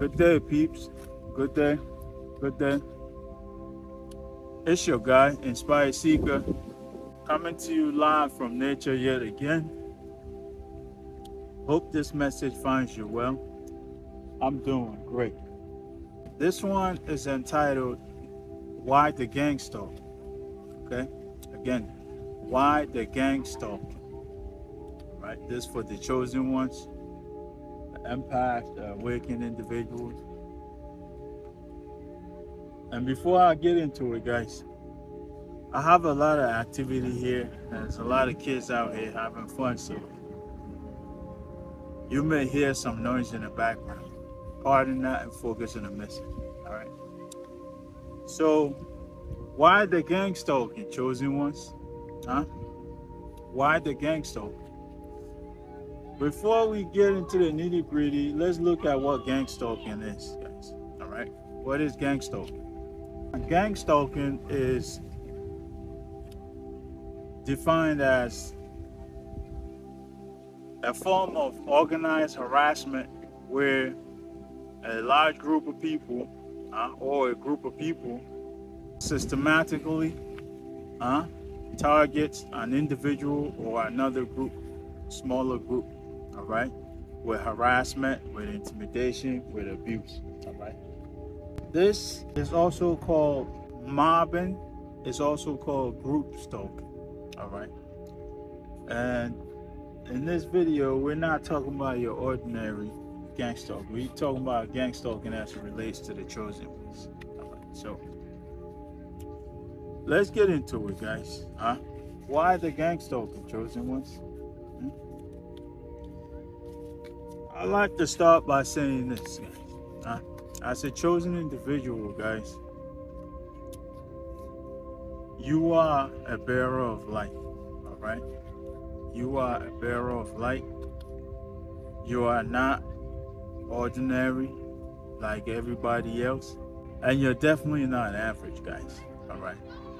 Good day, peeps. Good day. Good day. It's your guy, Inspired Seeker, coming to you live from nature yet again. Hope this message finds you well. I'm doing great. This one is entitled, Why the Gang Stalk? Okay? Again, why the gang stalk? Right? This for the chosen ones, the empath, the awakened individuals. And before I get into it, guys, I have a lot of activity here. There's a lot of kids out here having fun, so you may hear some noise in the background. Pardon that and focus on the message. All right. So, why the gang stalking, chosen ones? Huh? Why the gang stalking? Before we get into the nitty gritty, let's look at what gang stalking is, guys. All right. What is gang stalking? Gang stalking is defined as a form of organized harassment where a large group of people or a group of people systematically targets an individual or another group, smaller group, all right, with harassment, with intimidation, with abuse, all right. This is also called mobbing. It's also called group stalking, all right. And in this video, we're not talking about your ordinary gang stalking. We're talking about gang stalking as it relates to the chosen ones. All right, so let's get into it, guys. Why the gang stalking, chosen ones? I like to start by saying this, guys. As a chosen individual, guys, you are a bearer of light, all right? You are a bearer of light. You are not ordinary like everybody else. And you're definitely not average, guys, all right?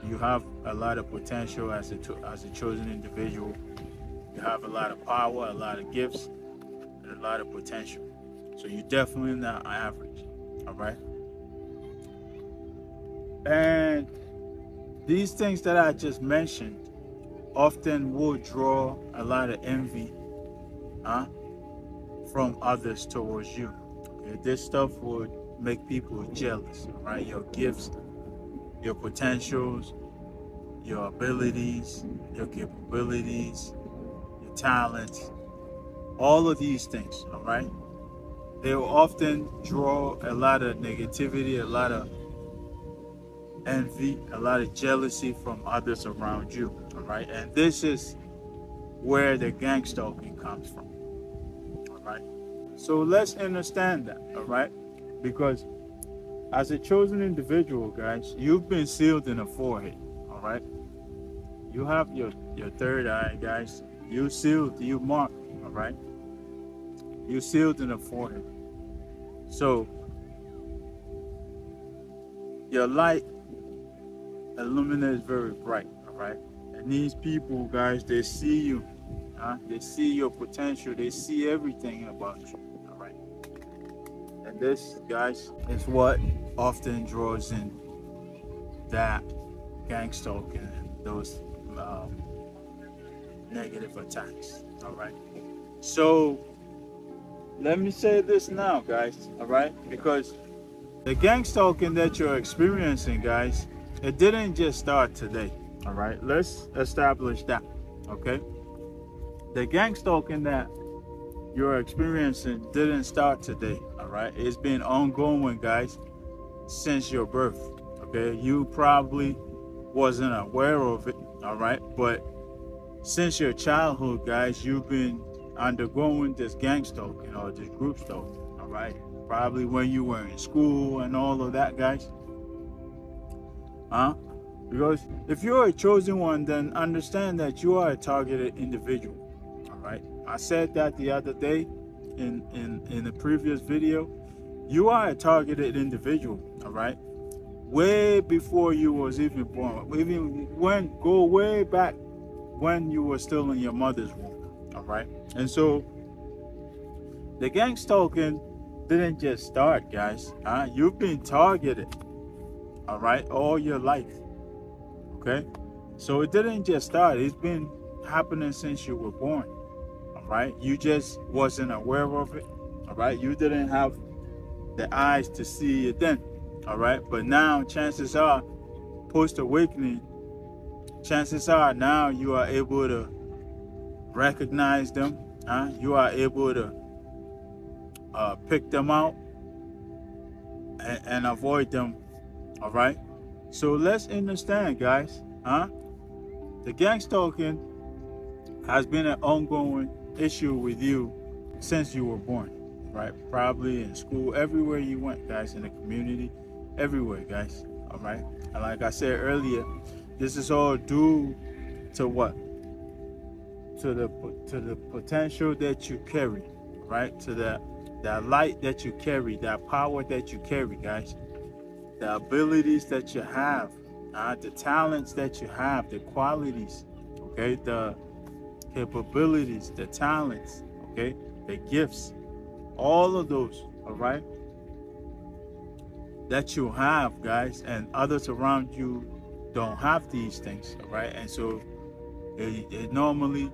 You have a lot of potential as a chosen individual. You have a lot of power, a lot of gifts, and a lot of potential. So you're definitely not average, all right? And these things that I just mentioned often will draw a lot of envy from others towards you. Okay? This stuff would make people jealous, right? Your gifts, your potentials, your abilities, your capabilities, your talents, all of these things, all right? They will often draw a lot of negativity, a lot of envy, a lot of jealousy from others around you, all right? And this is where the gang stalking comes from, all right? So let's understand that, all right? Because as a chosen individual, guys, you've been sealed in the forehead, all right? You have your third eye, guys. You sealed, you marked, all right? You sealed in the forehead. So your light illuminates very bright, all right? And these people, guys, they see you. They see your potential. They see everything about you, all right? And this, guys, is what often draws in that gang stalking and those negative attacks, all right? So let me say this now, guys, all right? Because the gang stalking that you're experiencing, guys, it didn't just start today, all right? Let's establish that, okay? The gang stalking that you're experiencing didn't start today, all right? It's been ongoing, guys, since your birth, okay? You probably wasn't aware of it, all right? But since your childhood, guys, you've been undergoing this gang stalking or this group stalking, all right? Probably when you were in school and all of that, guys. Because if you're a chosen one, then understand that you are a targeted individual, all right? I said that the other day in the previous video. You are a targeted individual, all right? Way before you was even born. Go way back when you were still in your mother's womb, all right? And so the gang stalking didn't just start, guys. You've been targeted, all right, all your life. Okay, so it didn't just start. It's been happening since you were born. All right, you just wasn't aware of it. All right, you didn't have the eyes to see it then. All right, but now chances are, post awakening, chances are now you are able to recognize them. You are able to pick them out and avoid them. All right, so let's understand, guys. The gang stalking has been an ongoing issue with you since you were born, right? Probably in school, everywhere you went, guys, in the community, everywhere, guys. All right, and like I said earlier, this is all due to what? To the potential that you carry, right? To that light that you carry, that power that you carry, guys. The abilities that you have, the talents that you have, the qualities, okay, the capabilities, the talents, okay, the gifts, all of those, all right, that you have, guys, and others around you don't have these things, all right, and so it normally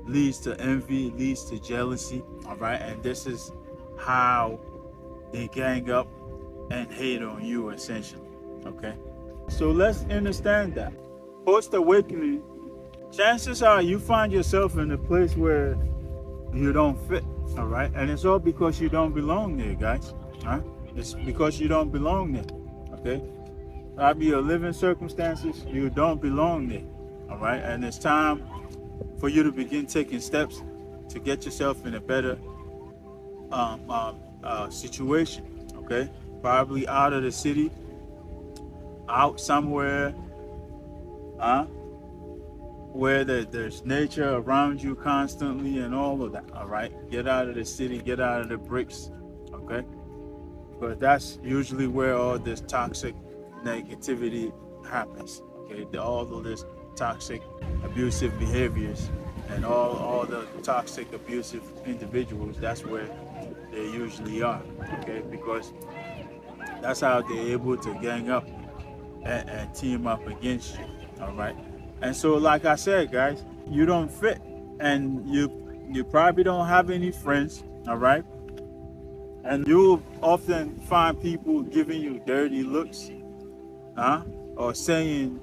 leads to envy, leads to jealousy, all right, and this is how they gang up and hate on you, essentially. Okay, so let's understand that post awakening, chances are you find yourself in a place where you don't fit. All right, and it's all because you don't belong there, guys. It's because you don't belong there. Okay, probably your living circumstances, you don't belong there. All right, and it's time for you to begin taking steps to get yourself in a better situation. Okay, probably out of the city, out somewhere, where there's nature around you constantly and all of that. All right, get out of the city, get out of the bricks. Okay, but that's usually where all this toxic negativity happens. Okay, all of this toxic abusive behaviors and all the toxic abusive individuals, that's where they usually are. Okay, because that's how they're able to gang up and team up against you. All right, and so like I said, guys, you don't fit, and you probably don't have any friends. All right, and you'll often find people giving you dirty looks, or saying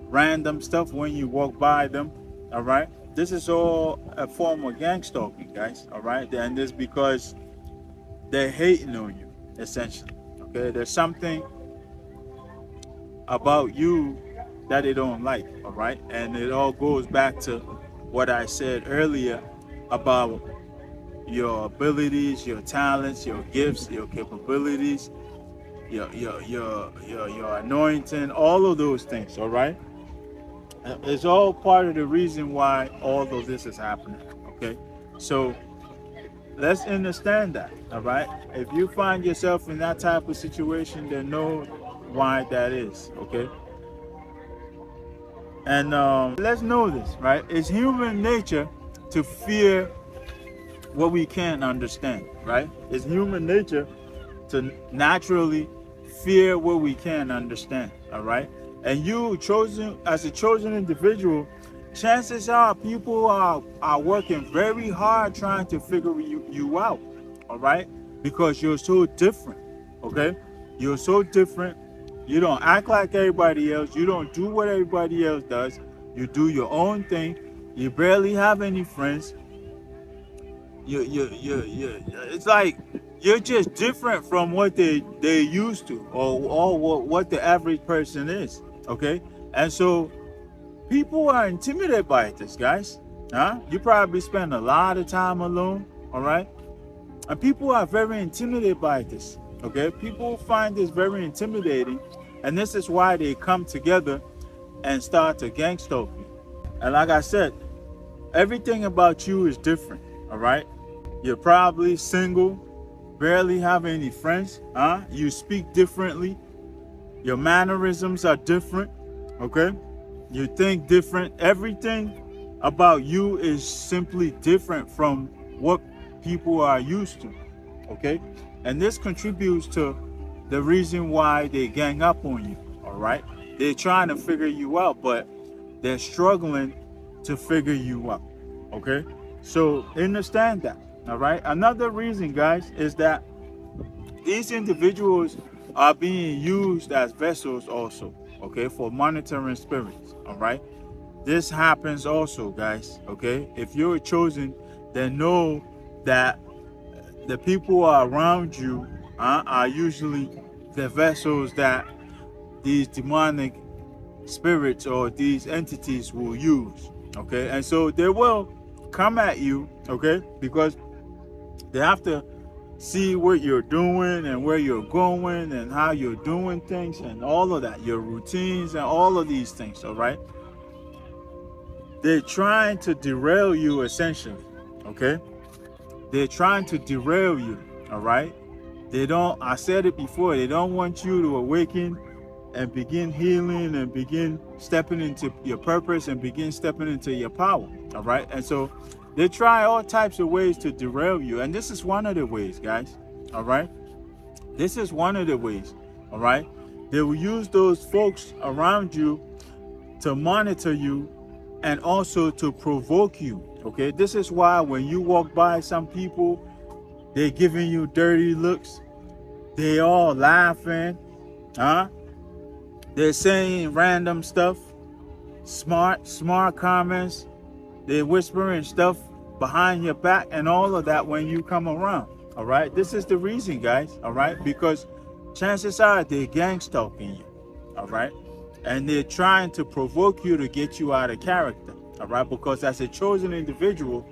random stuff when you walk by them. All right, this is all a form of gang stalking, guys. All right, and this because they're hating on you, essentially. Okay, there's something about you that they don't like. All right, and it all goes back to what I said earlier about your abilities, your talents, your gifts, your capabilities, your anointing, all of those things. All right, it's all part of the reason why all of this is happening. Okay, so let's understand that. All right, if you find yourself in that type of situation, then know why that is. Okay, and let's know this, right? It's human nature to fear what we can't understand, right? It's human nature to naturally fear what we can't understand. All right, and you chosen as a chosen individual, chances are people are working very hard trying to figure you out. All right, because you're so different. Okay, you're so different. You don't act like everybody else. You don't do what everybody else does. You do your own thing. You barely have any friends. It's like you're just different from what they used to, or what the average person is. Okay, and so people are intimidated by this, guys. You probably spend a lot of time alone. All right, and people are very intimidated by this. Okay, people find this very intimidating, and this is why they come together and start to gang stalk you. And like I said, everything about you is different. All right, you're probably single, barely have any friends. You speak differently. Your mannerisms are different. Okay, you think different. Everything about you is simply different from what people are used to. okay? And this contributes to the reason why they gang up on you, all right? They're trying to figure you out, but they're struggling to figure you out, okay? So understand that, all right? Another reason, guys, is that these individuals are being used as vessels also, okay, for monitoring spirits, all right? This happens also, guys, okay? If you're chosen, then know that the people around you are usually the vessels that these demonic spirits or these entities will use, okay? And so they will come at you, okay? Because they have to see what you're doing and where you're going and how you're doing things and all of that, your routines and all of these things, all right? They're trying to derail you essentially, okay? They're trying to derail you, all right? They don't, I said it before, they don't want you to awaken and begin healing and begin stepping into your purpose and begin stepping into your power, all right? And so they try all types of ways to derail you. And this is one of the ways, guys, all right? This is one of the ways, all right? They will use those folks around you to monitor you and also to provoke you, okay? This is why when you walk by some people, they're giving you dirty looks. They all laughing, huh? They're saying random stuff, smart comments. They're whispering stuff behind your back and all of that when you come around, all right? This is the reason, guys, all right? Because chances are they're gang-stalking you, all right? And they're trying to provoke you to get you out of character, all right? Because as a chosen individual,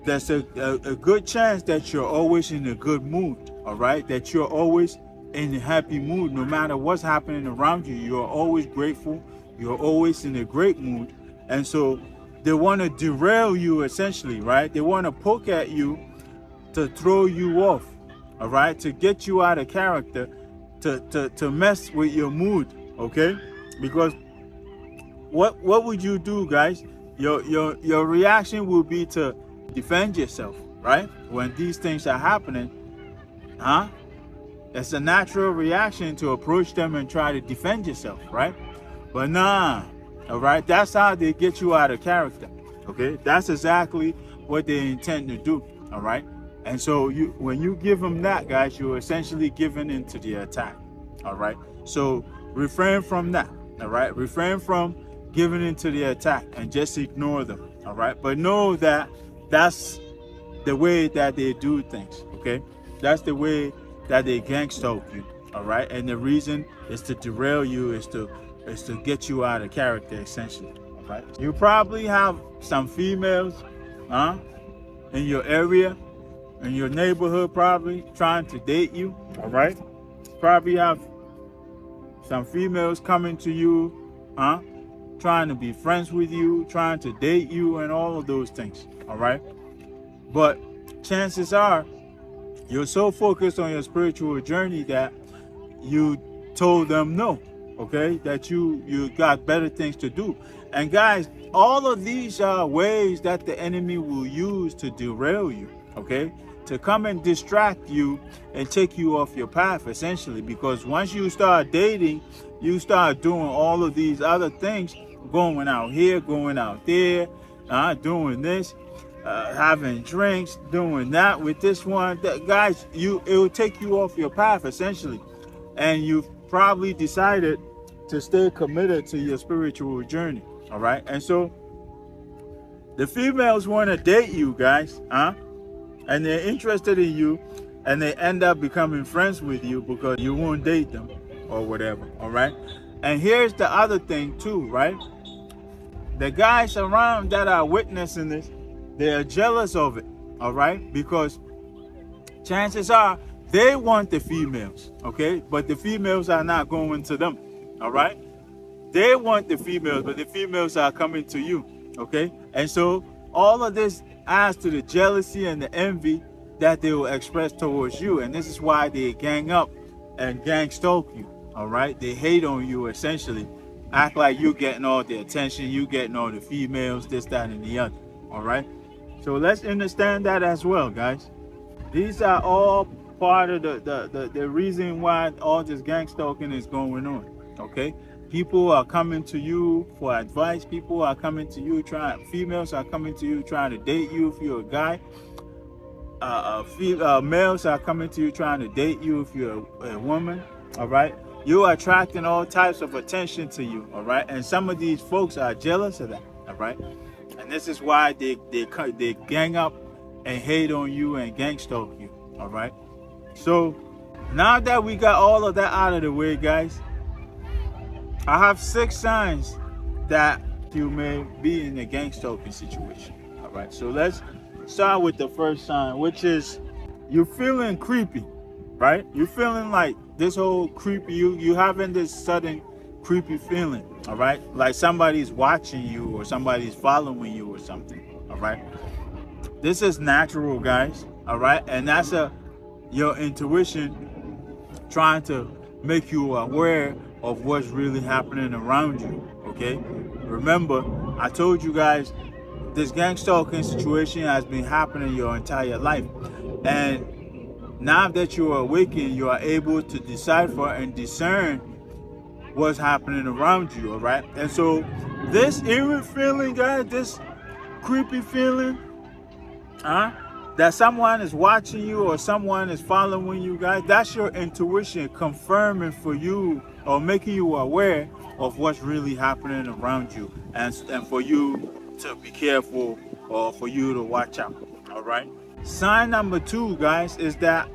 there's a good chance that you're always in a good mood, all right? That you're always in a happy mood. No matter what's happening around you, you're always grateful. You're always in a great mood. And so they want to derail you essentially, right? They want to poke at you to throw you off, all right? To get you out of character, to mess with your mood, okay? Because what would you do, guys? Your reaction will be to defend yourself, right? When these things are happening, huh? It's a natural reaction to approach them and try to defend yourself, right? But nah, all right? That's how they get you out of character, okay? That's exactly what they intend to do, all right? And so when you give them that, guys, you're essentially giving into the attack, all right? So refrain from that, all right? Refrain from giving into the attack and just ignore them, all right? But know that that's the way that they do things, okay? That's the way that they gang-stalk you, all right? And the reason is to derail you, is to get you out of character, essentially, all right? You probably have some females, in your area, in your neighborhood, probably trying to date you, all right? Probably have some females coming to you, trying to be friends with you, trying to date you, and all of those things, all right? But chances are you're so focused on your spiritual journey that you told them no, okay? That you got better things to do. And guys, all of these are ways that the enemy will use to derail you, okay? To come and distract you and take you off your path, essentially. Because once you start dating, you start doing all of these other things, going out here, going out there, doing this, having drinks, doing that with this one. Guys, it will take you off your path, essentially. And you've probably decided to stay committed to your spiritual journey, all right? And so the females want to date you, guys, and they're interested in you, and they end up becoming friends with you because you won't date them or whatever, all right? And here's the other thing too, right? The guys around that are witnessing this, they are jealous of it, all right? Because chances are they want the females, okay? But the females are not going to them, all right? They want the females, but the females are coming to you, okay? And so all of this adds to the jealousy and the envy that they will express towards you. And this is why they gang up and gang stalk you, all right? They hate on you, essentially. Act like you getting all the attention, you getting all the females, this, that, and the other, all right? So let's understand that as well, guys. These are all part of the reason why all this gang stalking is going on. Okay, people are coming to you for advice. People are coming to you females are coming to you trying to date you if you're a guy. Males are coming to you trying to date you if you're a woman. All right, you're attracting all types of attention to you. All right, and some of these folks are jealous of that. All right, and this is why they gang up and hate on you and gang stalk you. All right, so now that we got all of that out of the way, guys, I have 6 signs that you may be in a gang stalking situation. All right, so let's start with the first sign, which is you're feeling creepy, right? You're feeling like this whole creepy, you having this sudden creepy feeling, all right? Like somebody's watching you or somebody's following you or something, all right? This is natural, guys, all right? And that's your intuition trying to make you aware of what's really happening around you, okay? Remember, I told you guys this gang stalking situation has been happening your entire life. And now that you are awakened, you are able to decipher and discern what's happening around you, all right? And so this eerie feeling, guys, this creepy feeling, that someone is watching you or someone is following you, guys, that's your intuition confirming for you or making you aware of what's really happening around you, and for you to be careful or for you to watch out. All right, sign number 2, guys, is that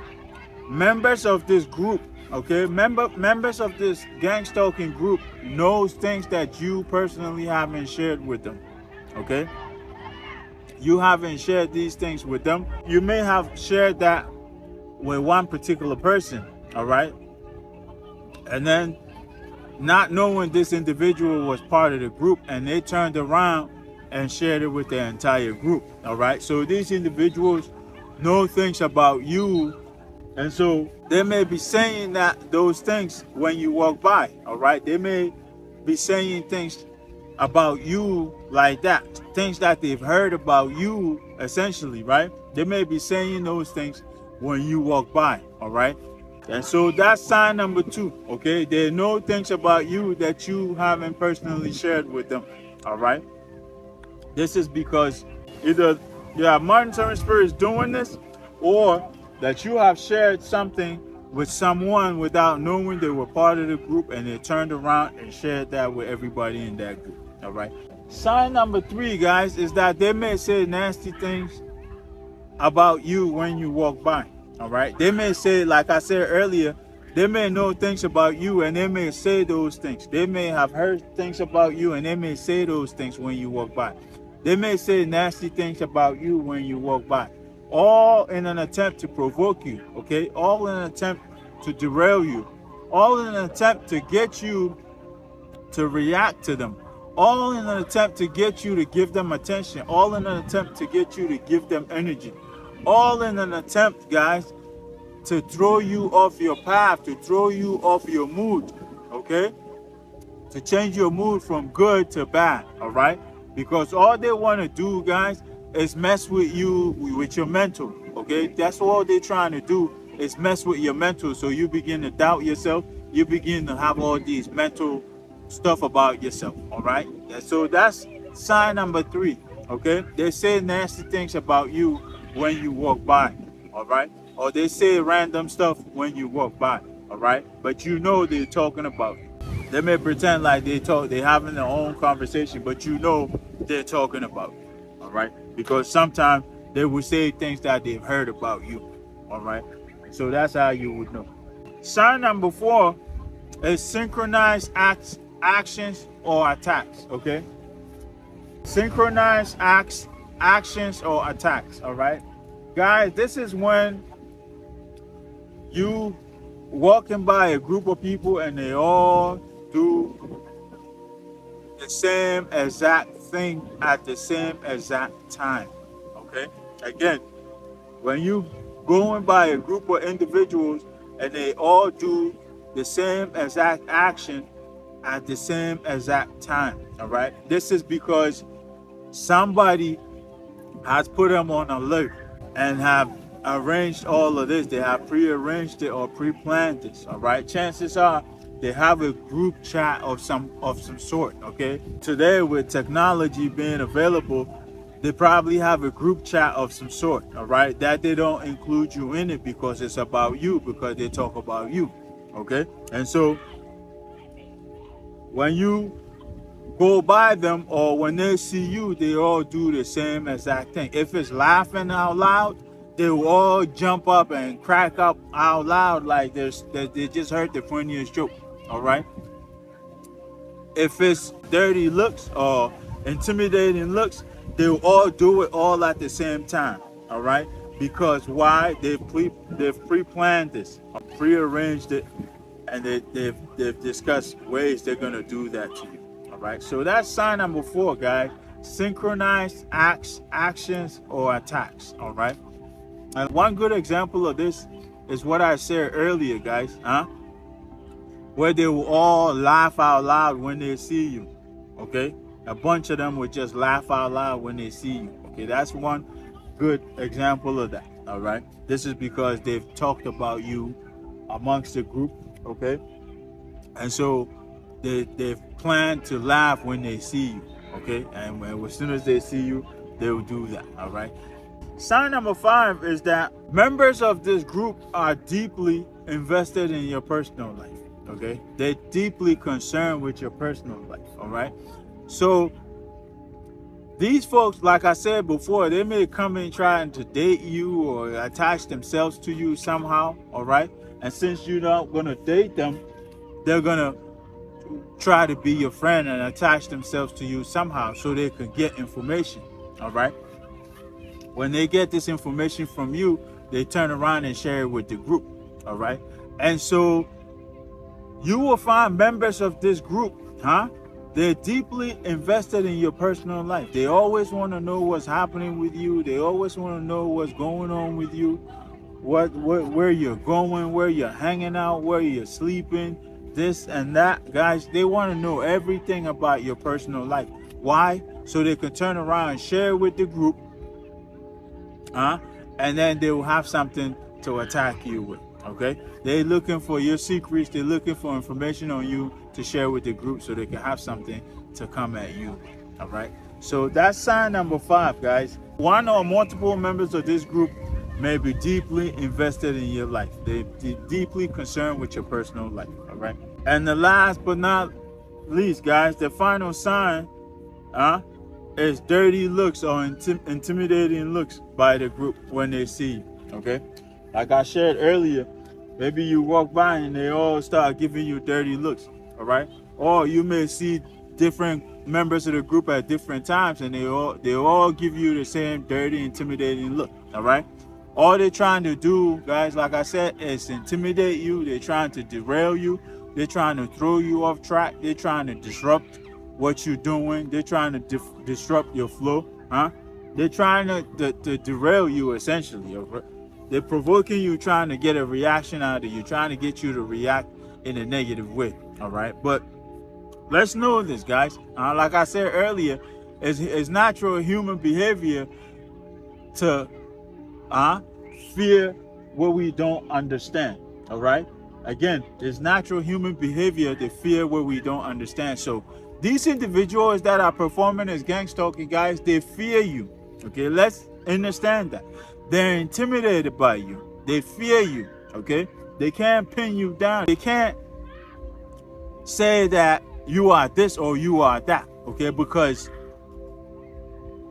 members of this group, okay, members of this gang stalking group knows things that you personally haven't shared with them. Okay, you haven't shared these things with them. You may have shared that with one particular person, all right, and then not knowing this individual was part of the group, and they turned around and shared it with the entire group. All right, so these individuals know things about you, and so they may be saying those things when you walk by. All right, they may be saying things about you like that, things that they've heard about you, essentially, right? They may be saying those things when you walk by. All right, and so that's sign number 2. Okay, they know things about you that you haven't personally shared with them. All right, this is because either you have monitoring spirits doing this, or that you have shared something with someone without knowing they were part of the group, and they turned around and shared that with everybody in that group. All right, sign number 3, guys, is that they may say nasty things about you when you walk by. All right, they may say, like I said earlier, they may know things about you and they may say those things. They may have heard things about you and they may say those things when you walk by. They may say nasty things about you when you walk by, all in an attempt to provoke you, okay? All in an attempt to derail you, all in an attempt to get you to react to them, all in an attempt to get you to give them attention, all in an attempt to get you to give them energy, all in an attempt, guys, to throw you off your path, to throw you off your mood, okay? To change your mood from good to bad, all right? Because all they want to do, guys, is mess with you, with your mental, okay? That's all they're trying to do, is mess with your mental, so you begin to doubt yourself, you begin to have all these mental stuff about yourself, all right? And so that's sign number 3, okay? They say nasty things about you when you walk by, all right? Or they say random stuff when you walk by, all right? But you know they're talking about you. They may pretend like they're having their own conversation, but you know they're talking about you, all right? Because sometimes they will say things that they've heard about you, all right? So that's how you would know. Sign number 4 is synchronized actions or attacks, okay? Synchronized actions or attacks, all right? Guys, this is when you walking by a group of people and they all do the same exact thing at the same exact time, okay? Again, when you going by a group of individuals and they all do the same exact action at the same exact time, all right? This is because somebody has put them on alert and have arranged all of this. They have pre-arranged it or pre-planned this. All right. Chances are they have a group chat of some sort. Okay. Today, with technology being available, they probably have a group chat of some sort. All right. That they don't include you in it because it's about you, because they talk about you. Okay. And so when you go by them or when they see you, they all do the same exact thing. If it's laughing out loud, they will all jump up and crack up out loud like they just heard the funniest joke. All right. If it's dirty looks or intimidating looks, they will all do it all at the same time. All right. Because why? They've pre-planned this, pre-arranged it, and they've discussed ways they're gonna do that to you. All right. So that's sign number 4, guys. Synchronized actions or attacks. All right. And one good example of this is what I said earlier, guys. Where they will all laugh out loud when they see you. Okay. A bunch of them would just laugh out loud when they see you. Okay. That's one good example of that. All right. This is because they've talked about you amongst the group. Okay. And so they've planned to laugh when they see you. Okay. And as soon as they see you, they will do that. All right. Sign number 5 is that members of this group are deeply invested in your personal life. Okay. They're deeply concerned with your personal life. All right. So these folks, like I said before, they may come in trying to date you or attach themselves to you somehow. All right. And since you're not going to date them, they're going to try to be your friend and attach themselves to you somehow so they can get information. All right. When they get this information from you, they turn around and share it with the group. All right. And so you will find members of this group, they're deeply invested in your personal life. They always want to know what's happening with you. They always want to know what's going on with you, where you're going, where you're hanging out, where you're sleeping, this and that. Guys, they want to know everything about your personal life. Why? So they can turn around and share it with the group, and then they will have something to attack you with. Okay, they're looking for your secrets. They're looking for information on you to share with the group so they can have something to come at you. All right. So that's sign number 5, guys. One or multiple members of this group may be deeply invested in your life. They're deeply concerned with your personal life. All right. And the last but not least, guys, the final sign, is dirty looks or intimidating looks by the group when they see you. Okay. Like I shared earlier, maybe you walk by and they all start giving you dirty looks, all right? Or you may see different members of the group at different times and they all give you the same dirty, intimidating look, all right? All they're trying to do, guys, like I said, is intimidate you. They're trying to derail you. They're trying to throw you off track. They're trying to disrupt what you're doing. They're trying to disrupt your flow, They're trying to derail you, essentially, okay? They're provoking you, trying to get a reaction out of you, trying to get you to react in a negative way. All right. But let's know this, guys. Like I said earlier, it's natural human behavior to fear what we don't understand. All right. Again, it's natural human behavior to fear what we don't understand. So these individuals that are performing as gang stalking, guys, they fear you. Okay. Let's understand that. They're intimidated by you. They fear you, okay? They can't pin you down. They can't say that you are this or you are that, okay? Because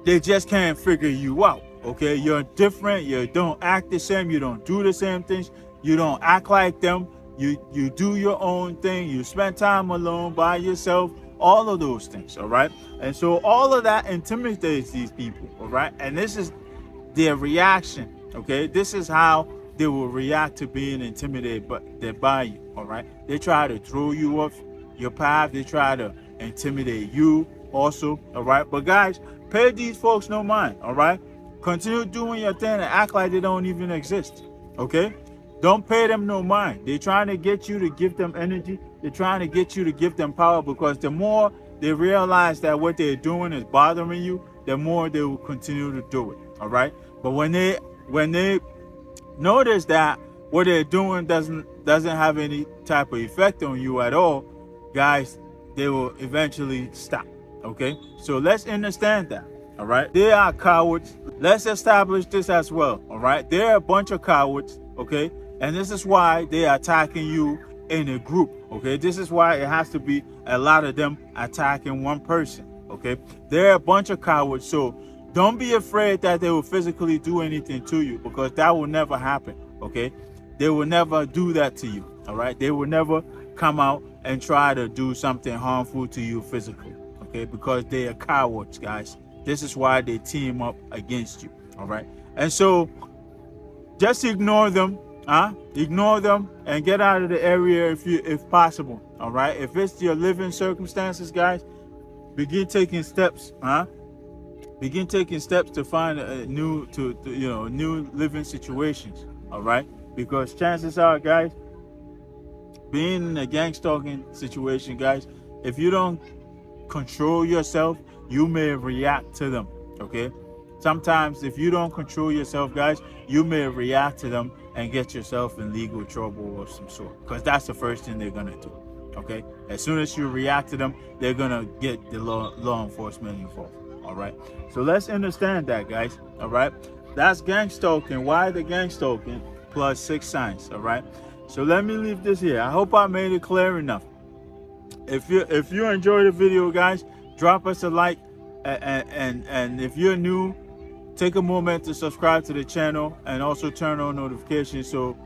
they just can't figure you out, okay? You're different. You don't act the same. You don't do the same things. You don't act like them. You do your own thing. You spend time alone by yourself. All of those things, all right? And so all of that intimidates these people, all right? And this is their reaction, okay? This is how they will react to being intimidated by you, all right? They try to throw you off your path. They try to intimidate you also, all right? But guys, pay these folks no mind, all right? Continue doing your thing and act like they don't even exist, okay? Don't pay them no mind. They're trying to get you to give them energy. They're trying to get you to give them power, because the more they realize that what they're doing is bothering you, the more they will continue to do it. All right. But when they notice that what they're doing doesn't have any type of effect on you at all, guys, they will eventually stop. Okay, so let's understand that. All right, they are cowards. Let's establish this as well. All right, they're a bunch of cowards. Okay, and this is why they are attacking you in a group. Okay, this is why it has to be a lot of them attacking one person. Okay, they're a bunch of cowards, so don't be afraid that they will physically do anything to you, because that will never happen. Okay, they will never do that to you. All right, they will never come out and try to do something harmful to you physically. Okay, because they are cowards, guys. This is why they team up against you. All right, and so just ignore them. Ignore them and get out of the area if possible. All right, if it's your living circumstances, guys, begin taking steps. Begin taking steps to find a new new living situations. All right, because chances are, guys, being in a gang stalking situation, guys, if you don't control yourself, you may react to them. Okay, sometimes if you don't control yourself, guys, you may react to them and get yourself in legal trouble of some sort, because that's the first thing they're gonna do. Okay, as soon as you react to them, they're gonna get the law enforcement involved. All right, so let's understand that, guys. All right, that's gang stalking. Why the gang stalking plus 6 signs. All right, so let me leave this here. I hope I made it clear enough. If you enjoyed the video, guys, drop us a like, and if you're new, take a moment to subscribe to the channel and also turn on notifications so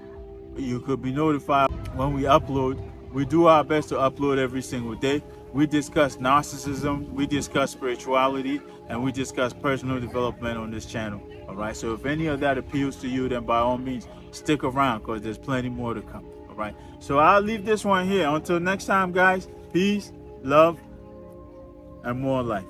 you could be notified when we upload. We do our best to upload every single day. We discuss narcissism, we discuss spirituality, and we discuss personal development on this channel. All right, so if any of that appeals to you, then by all means stick around, because there's plenty more to come. All right, so I'll leave this one here. Until next time, guys, peace, love, and more life.